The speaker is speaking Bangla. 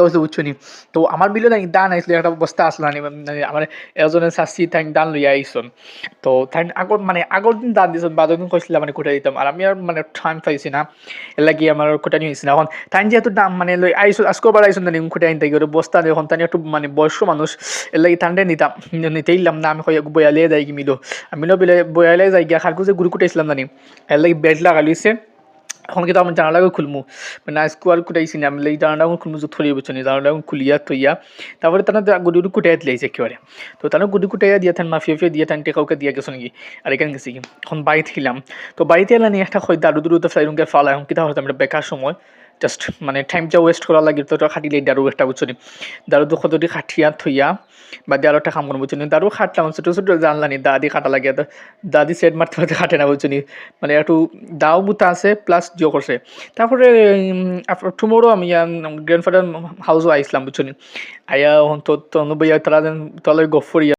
হয়েছে বুঝছো নি। তো আমার বিলে না দান আইছিল একটা বস্তা আসলো না মানে আমার এজনের শাস্তি তাই দান লইয়া আইসন। তো তাই আগর মানে আগর দিন দান দিয়েছেন বাদর দিন কইছিলাম মানে কোথায় দিতাম আর আমি আর মানে টাইম পাইছি না এর লাগি আমার কোটা নিয়ে হয়েছি না এখন তাই যেহেতু দাম মানে লই আইসো আজকে বার আইসন জানি কোথায় আনতে গিয়ে বস্তা এখন তাই একটু মানে বয়স্ক মানুষ এর লাগি ঠান্ডায় নিতাম নিতে ইলাম না আমি বয়ালে যাই কি মিলো আমিও বিলে বয়ালে যাই গিয়া খারকুজে গুরু কুটাইছিলাম জানি এর লাগি বেড লাগা লইছে। এখন কিন্তু আমি জানালাও খুলমু মানে আজকে আর কুটাইছি না আমি এই জানালাও খুলমু যে থরিয়ে বুঝছো নি জানালাও খুলিয়া থইয়া তারপরে তারা গুডি কুটাই দিলাইছে একেবারে। তো তারা গুডি কুটাইয়া দিয়ে থান মাফিয়া ফিয়ে দিয়ে থান টেকাউকে দিয়ে গেছো নাকি আর এখানে গেছি কি এখন বাড়িতে খিলাম। তো বাড়িতে এলাম একটা হয় দারু দুরুতে ফ্লাইরুমকে ফালা এখন কিতা হতো আমরা বেকার সময় জাস্ট মানে টাইমটা ওয়েস্ট করা লাগে তো খাটিলে দারু একটা বুঝছো নি দারু তো কতটি খাটিয়া থইয়া বা দিয়ে আরো একটা কাম করবো বুঝছো নি দারু খাটলাম ছোটো ছোটো জানলানি দাদি খাটা লাগে তো দাদি সেট মারতে মারতে খাটে না বুঝছো নি মানে একটু দাও বুতা আছে প্লাস জিও করছে। তারপরে টুমোরো আমি গ্র্যান্ডফাদার হাউসও আইসলাম বুঝছো নি আয়া তো ভাইয়া তারা তলে গফরিয়া